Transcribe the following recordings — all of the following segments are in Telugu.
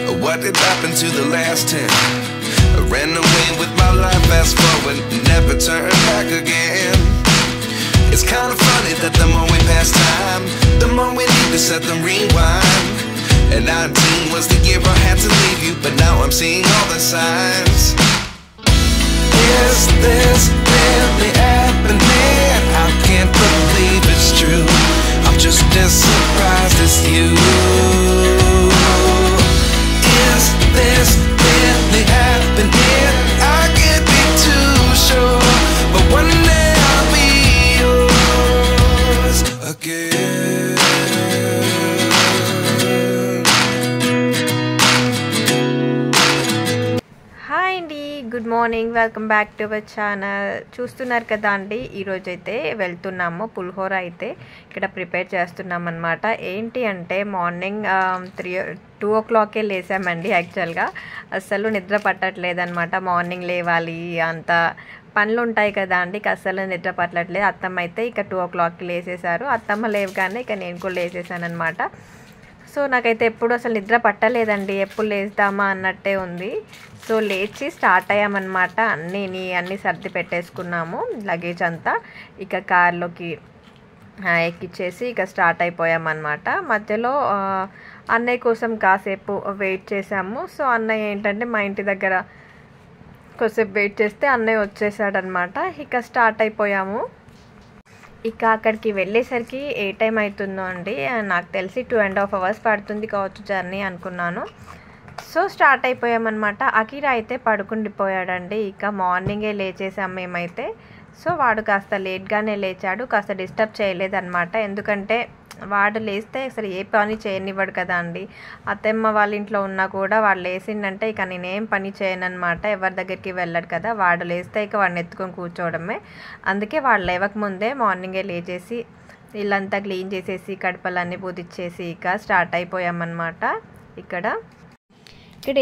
What did happen to the last 10? I ran away with my life, fast forward, never turn back again. It's kind of funny that the more we pass time, the more we need to set the rewind. And 19 was the year I had to leave you, but now I'm seeing all the signs. Is this really happening? I can't believe it's true. I'm just as surprised as you. Is this really happening? I can't be too sure, but one day I'll be yours again. Hi అండి, good morning, welcome back to our channel. చూస్తున్నారు కదా అండి, ఈరోజు అయితే వెళ్తున్నాము పులిహోర అయితే ఇక్కడ ప్రిపేర్ చేస్తున్నాం అనమాట. ఏంటి అంటే మార్నింగ్ 2 o'clockకే లేసామండి. యాక్చువల్గా అస్సలు నిద్ర పట్టట్లేదనమాట. మార్నింగ్ లేవాలి, అంత పనులు ఉంటాయి కదా అండి, అస్సలు నిద్ర పట్టట్లేదు. అత్తమ్మ అయితే ఇక 2 o'clockకి లేసేసారు. అత్తమ్మ లేవగానే ఇక నేను కూడా లేసేసాను అనమాట. సో నాకైతే ఎప్పుడు అసలు నిద్ర పట్టలేదండి, ఎప్పుడు లేస్తామా అన్నట్టే ఉంది. సో లేచి స్టార్ట్ అయ్యామన్నమాట. అన్నీ సర్ది పెట్టేసుకున్నాము, లగేజ్ అంతా ఇక కార్లోకి ఎక్కిచ్చేసి ఇక స్టార్ట్ అయిపోయామన్నమాట. మధ్యలో అన్నయ్య కోసం కాసేపు వెయిట్ చేసాము. సో అన్నయ్య ఏంటంటే మా ఇంటి దగ్గర కొద్దిసేపు వెయిట్ చేస్తే అన్నయ్య వచ్చేసాడనమాట. ఇక స్టార్ట్ అయిపోయాము. ఇక అక్కడికి వెళ్ళేసరికి ఏ టైం అవుతుందో అండి, నాకు తెలిసి 2.5 hours పడుతుంది కావచ్చు జర్నీ అనుకున్నాను. So start అయిపోయామన్నమాట. అఖిరా అయితే పడుకుండిపోయాడండి. ఇక మార్నింగే లేచేసాం మేమైతే. సో వాడు కాస్త లేట్గానే లేచాడు, కాస్త డిస్టర్బ్ చేయలేదన్నమాట. ఎందుకంటే వాడు లేస్తే అసలు ఏ పని చేయనివ్వడు కదా అండి. అత్తమ్మ వాళ్ళ ఇంట్లో ఉన్నా కూడా వాడు లేచిందంటే ఇక నేనేం పని చేయనన్నమాట. ఎవరి దగ్గరికి వెళ్ళడు కదా. వాడు లేస్తే ఇక వాడిని ఎత్తుకొని కూర్చోవడమే. అందుకే వాడు లేవకముందే మార్నింగే లేచేసి ఇల్లంతా క్లీన్ చేసేసి కడపలన్నీ పూజించేసి ఇక స్టార్ట్ అయిపోయామన్నమాట. ఇక్కడ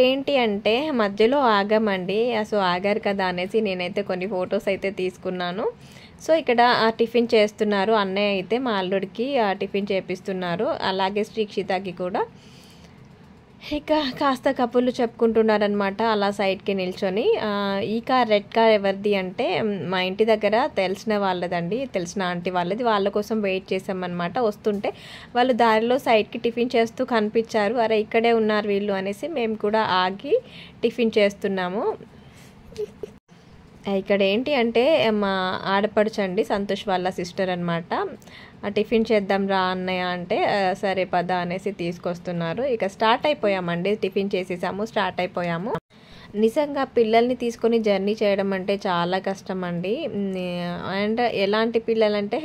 ఏంటి అంటే మధ్యలో ఆగామండి. సో ఆగారు కదా అనేసి నేనైతే కొన్ని ఫొటోస్ అయితే తీసుకున్నాను. సో ఇక్కడ టిఫిన్ చేస్తున్నారు అన్నయ్య అయితే, మా అల్లుడికి టిఫిన్ చేపిస్తున్నారు, అలాగే శ్రీక్షితకి కూడా. ఇక కాస్త కబుర్లు చెప్పుకుంటున్నారనమాట అలా సైడ్కి నిల్చొని. ఈ కార్ రెడ్ కార్ ఎవరిది అంటే మా ఇంటి దగ్గర తెలిసిన వాళ్ళదండి, తెలిసిన ఆంటీ వాళ్ళది. వాళ్ళ కోసం వెయిట్ చేసామన్నమాట. వస్తుంటే వాళ్ళు దారిలో సైడ్కి టిఫిన్ చేస్తూ కనిపించారు. అరే ఇక్కడే ఉన్నారు వీళ్ళు అనేసి మేము కూడా ఆగి టిఫిన్ చేస్తున్నాము. ఇక్కడ ఏంటి అంటే మా ఆడపడుచండి, సంతోష్ వాళ్ళ సిస్టర్ అనమాట. టిఫిన్ చేద్దాం రా అన్నయ్య అంటే సరే పద అనేసి తీసుకొస్తున్నారు. ఇక స్టార్ట్ అయిపోయామండి. టిఫిన్ చేసేసాము, స్టార్ట్ అయిపోయాము. నిజంగా పిల్లల్ని తీసుకొని జర్నీ చేయడం అంటే చాలా కష్టం అండి. అండ్ ఎలాంటి పిల్లలంటే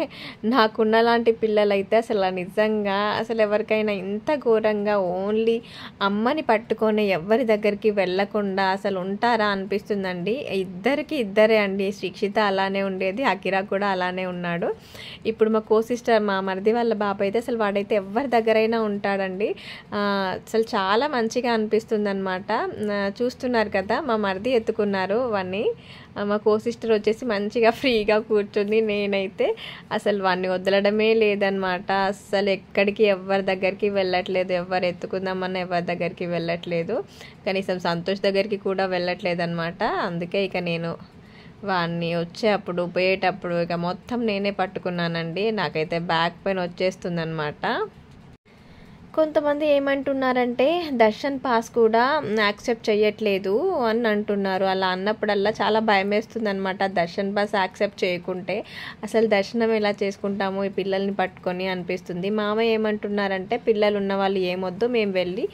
నాకున్న లాంటి పిల్లలైతే అసలు నిజంగా అసలు ఎవరికైనా ఇంత ఘోరంగా ఓన్లీ అమ్మని పట్టుకొని ఎవరి దగ్గరికి వెళ్ళకుండా అసలు ఉంటారా అనిపిస్తుందండి. ఇద్దరే అండి. శ్రీక్షిత అలానే ఉండేది, అఖిరా కూడా అలానే ఉన్నాడు. ఇప్పుడు మా సిస్టర్ మా మరిది వాళ్ళ బాబు అయితే అసలు వాడైతే ఎవరి దగ్గరైనా ఉంటాడండి. అసలు చాలా మంచిగా అనిపిస్తుంది అనమాట. చూస్తున్నారు కదా, మా మరిది ఎత్తుకున్నారు వాడిని. మా సిస్టర్ వచ్చేసి మంచిగా ఫ్రీగా కూర్చుంది. నేనైతే అసలు వాడిని వదలడమే లేదనమాట. అసలు ఎక్కడికి ఎవరి దగ్గరికి వెళ్ళట్లేదు, ఎవరు ఎత్తుకుందామన్నా ఎవరి దగ్గరికి వెళ్ళట్లేదు, కనీసం సంతోష్ దగ్గరికి కూడా వెళ్ళట్లేదు అనమాట. అందుకే ఇక నేను వాడిని వచ్చేటప్పుడు పోయేటప్పుడు ఇక మొత్తం నేనే పట్టుకున్నానండి. నాకైతే బ్యాక్ పెయిన్ వచ్చేస్తుంది అనమాట. కొంతమంది ఏమంటున్నారంటే దర్శన్ పాస్ కూడా యాక్సెప్ట్ చేయట్లేదు అని అంటున్నారు. అలా అన్నప్పుడల్లా చాలా భయం వేస్తుంది అనమాట. దర్శన్ పాస్ యాక్సెప్ట్ చేయకుంటే అసలు దర్శనం ఎలా చేసుకుంటాము ఈ పిల్లల్ని పట్టుకొని అనిపిస్తుంది. మామయ్య ఏమంటున్నారంటే పిల్లలు ఉన్న వాళ్ళు ఏమొద్దు, మేము వెళ్ళి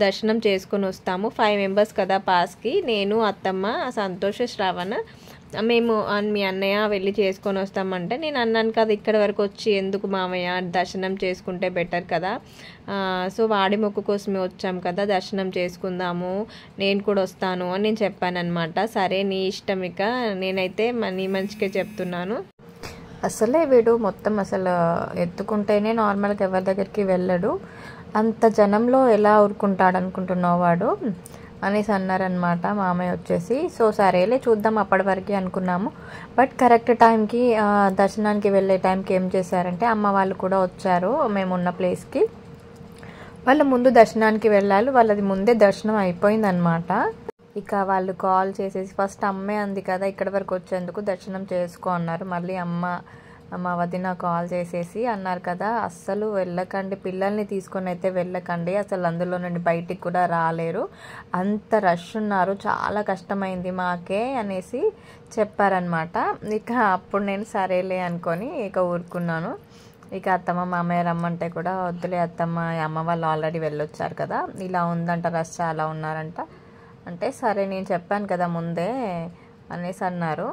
దర్శనం చేసుకొని వస్తాము. 5 members కదా పాస్కి, నేను అత్తమ్మ సంతోష్ శ్రావణ మేము మీ అన్నయ్య వెళ్ళి చేసుకొని వస్తామంటే నేను అన్నాను కదా ఇక్కడ వరకు వచ్చి ఎందుకు మామయ్య, దర్శనం చేసుకుంటే బెటర్ కదా. సో వాడి మొక్కు కోసమే వచ్చాం కదా, దర్శనం చేసుకుందాము, నేను కూడా వస్తాను అని నేను చెప్పాను అనమాట. సరే నీ ఇష్టం, ఇక నేనైతే నీ మంచిగా చెప్తున్నాను. అసలే వీడు మొత్తం అసలు ఎత్తుకుంటేనే నార్మల్గా ఎవరి దగ్గరికి వెళ్ళడు, అంత జనంలో ఎలా ఊరుకుంటాడు అనుకుంటున్నావు వాడు అనేసి అన్నారనమాట మామయ్య వచ్చేసి. సో సరేలే చూద్దాం అప్పటి వరకు అనుకున్నాము. బట్ కరెక్ట్ టైంకి దర్శనానికి వెళ్ళే టైంకి ఏం చేశారంటే అమ్మ వాళ్ళు కూడా వచ్చారు మేమున్న ప్లేస్కి. వాళ్ళ ముందు దర్శనానికి వెళ్ళాలి, వాళ్ళది ముందే దర్శనం అయిపోయిందనమాట. ఇక వాళ్ళు కాల్ చేసేసి ఫస్ట్ అమ్మే అంది కదా ఇక్కడి వరకు వచ్చేందుకు దర్శనం చేసుకో అన్నారు. మళ్ళీ మా వదిన కాల్ చేసేసి అన్నారు కదా అస్సలు వెళ్ళకండి, పిల్లల్ని తీసుకొని అయితే వెళ్ళకండి, అసలు అందులో నుండి బయటికి కూడా రాలేరు, అంత రష్ ఉన్నారు, చాలా కష్టమైంది మాకే అనేసి చెప్పారనమాట. ఇక అప్పుడు నేను సరేలే అనుకొని ఇక ఊరుకున్నాను. ఇక అత్తమ్మ మామయ్య రమ్మంటే కూడా వద్దులే అత్తమ్మ, అమ్మ వాళ్ళు ఆల్రెడీ వెళ్ళొచ్చారు కదా, ఇలా ఉందంట, రష్ చాలా ఉన్నారంట అంటే సరే నేను చెప్పాను కదా ముందే అనేసి అన్నారు.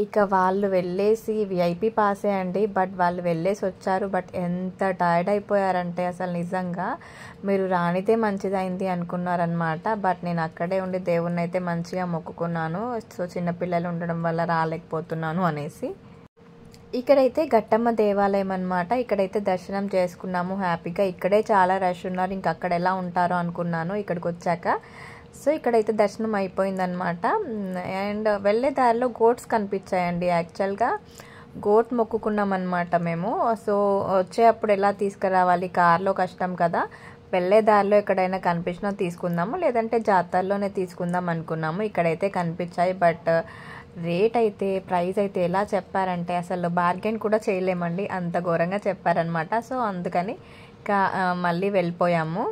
ఇక వాళ్ళు వెళ్ళేసి విఐపి పాసే అండి, బట్ వాళ్ళు వెళ్ళేసి వచ్చారు. బట్ ఎంత టైర్డ్ అయిపోయారంటే అసలు నిజంగా మీరు రానితే మంచిదైంది అనుకున్నారనమాట. బట్ నేను అక్కడే ఉండి దేవుణ్ణి అయితే మంచిగా మొక్కుకున్నాను. సో చిన్నపిల్లలు ఉండడం వల్ల రాలేకపోతున్నాను అనేసి. ఇక్కడైతే గట్టమ్మ దేవాలయం అనమాట. ఇక్కడైతే దర్శనం చేసుకున్నాము హ్యాపీగా. ఇక్కడే చాలా రష్ ఉన్నారు, ఇంక అక్కడ ఎలా ఉంటారో అనుకున్నాను ఇక్కడికి వచ్చాక. సో ఇక్కడైతే దర్శనం అయిపోయిందనమాట. అండ్ వెళ్ళే దారిలో గోట్స్ కనిపించాయండి. యాక్చువల్గా గోట్ మొక్కుకున్నాం అనమాట మేము. సో వచ్చేటప్పుడు ఎలా తీసుకురావాలి, కార్లో కష్టం కదా, వెళ్ళే దారిలో ఎక్కడైనా కనిపించినా తీసుకుందాము, లేదంటే జాతరలోనే తీసుకుందాం అనుకున్నాము. ఇక్కడైతే కనిపించాయి, బట్ రేట్ అయితే ప్రైస్ అయితే ఎలా చెప్పారంటే అసలు బార్గెన్ కూడా చేయలేమండి, అంత ఘోరంగా చెప్పారనమాట. సో అందుకని మళ్ళీ వెళ్ళిపోయాము.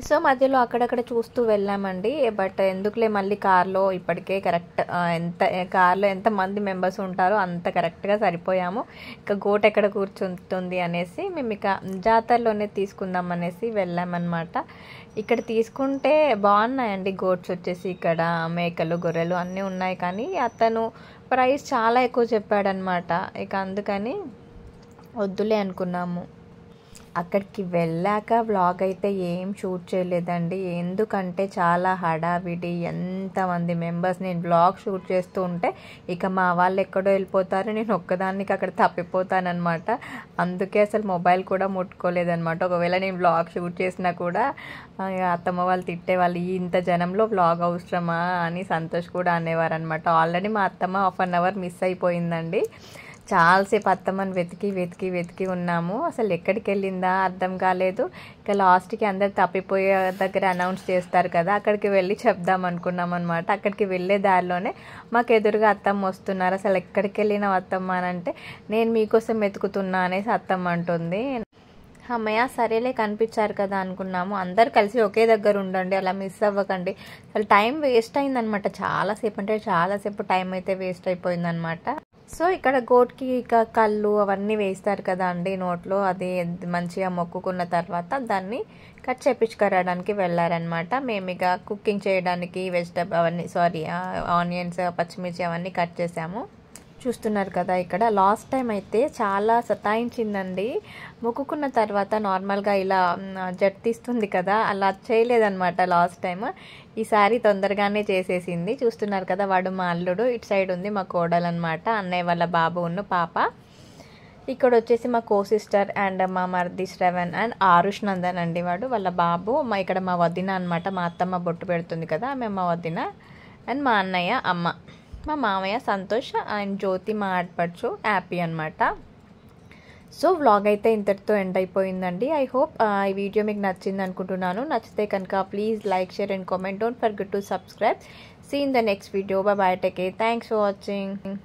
సో మధ్యలో అక్కడక్కడ చూస్తూ వెళ్ళామండి. బట్ ఎందుకులే మళ్ళీ కార్లో ఇప్పటికే కరెక్ట్ కార్లో ఎంతమంది మెంబర్స్ ఉంటారో అంత కరెక్ట్గా సరిపోయాము. ఇక గోట్ ఎక్కడ కూర్చుంటుంది అనేసి మేము ఇక జాతరలోనే తీసుకుందాం అనేసి వెళ్ళామన్నమాట. ఇక్కడ తీసుకుంటే బాగున్నాయండి గోట్స్ వచ్చేసి, ఇక్కడ మేకలు గొర్రెలు అన్నీ ఉన్నాయి, కానీ అతను ప్రైస్ చాలా ఎక్కువ చెప్పాడనమాట. ఇక అందుకని వద్దులే అనుకున్నాము. అక్కడికి వెళ్ళాక వ్లాగ్ అయితే ఏం షూట్ చేయలేదండి, ఎందుకంటే చాలా హడావిడి, ఎంతమంది మెంబర్స్, నేను వ్లాగ్ షూట్ చేస్తూ ఉంటే ఇక మా వాళ్ళు ఎక్కడో వెళ్ళిపోతారు, నేను ఒక్కదానికి అక్కడ తప్పిపోతానమాట. అందుకే అసలు మొబైల్ కూడా ముట్టుకోలేదనమాట. ఒకవేళ నేను వ్లాగ్ షూట్ చేసినా కూడా అత్తమ్మ వాళ్ళు తిట్టేవాళ్ళు, ఇంత జనంలో వ్లాగ్ అవసరమా అని సంతోష్ కూడా అనేవారనమాట. ఆల్రెడీ మా అత్తమ్మ 1/2 అవర్ మిస్ అయిపోయిందండి. చాలాసేపు అత్తమ్మని వెతికి ఉన్నాము, అసలు ఎక్కడికి వెళ్ళిందా అర్థం కాలేదు. ఇక లాస్ట్కి అందరు తప్పిపోయే దగ్గర అనౌన్స్ చేస్తారు కదా, అక్కడికి వెళ్ళి చెప్దాం అనుకున్నాం అనమాట. అక్కడికి వెళ్ళే దారిలోనే మాకు ఎదురుగా అత్తమ్మ వస్తున్నారు. అసలు ఎక్కడికి వెళ్ళినా అత్తమ్మ అని అంటే నేను మీకోసం వెతుకుతున్నా అనేసి అత్తమ్మ అంటుంది. అమ్మయ్య సరేలే కనిపించారు కదా అనుకున్నాము. అందరు కలిసి ఒకే దగ్గర ఉండండి, అలా మిస్ అవ్వకండి. అసలు టైం వేస్ట్ అయిందనమాట, చాలాసేపు అంటే చాలాసేపు టైం అయితే వేస్ట్ అయిపోయిందనమాట. సో ఇక్కడ గోట్కి ఇక కళ్ళు అవన్నీ వేస్తారు కదా అండి నోట్లో, అది మంచిగా మొక్కుకున్న తర్వాత దాన్ని కట్ చేపించుకురావడానికి వెళ్ళారనమాట. మేము ఇక కుకింగ్ చేయడానికి వెజిటబుల్ అవన్నీ ఆనియన్స్ పచ్చిమిర్చి అవన్నీ కట్ చేసాము. చూస్తున్నారు కదా ఇక్కడ లాస్ట్ టైం అయితే చాలా సతాయించిందండి. మొక్కుకున్న తర్వాత నార్మల్గా ఇలా జట్ తీస్తుంది కదా, అలా చేయలేదన్నమాట లాస్ట్ టైం. ఈసారి తొందరగానే చేసేసింది. చూస్తున్నారు కదా వాడు మా అల్లుడు, ఇటు సైడ్ ఉంది మా కోడలు అనమాట, అన్నయ్య వాళ్ళ బాబు ఉన్న పాప. ఇక్కడ వచ్చేసి మా కో సిస్టర్ అండ్ మా మర్ది శ్రవణ్ అండ్ ఆరుష్ నందన్ అండి వాడు, వాళ్ళ బాబు. ఇక్కడ మా వదిన అనమాట, మా అత్తమ్మ బొట్టు పెడుతుంది కదా ఆమె మా వదిన. అండ్ మా అన్నయ్య అమ్మ, మా మామయ్య సంతోష్ అండ్ జ్యోతి మా ఆడపడుచు హ్యాపీ అనమాట. సో వ్లాగ్ అయితే ఇంతటితో ఎండ్ అయిపోయిందండి. ఐ హోప్ ఈ వీడియో మీకు నచ్చింది అనుకుంటున్నాను. నచ్చితే కనుక please like, share and comment. Don't forget to subscribe. See in the next video. Bye bye, take care, thanks for watching.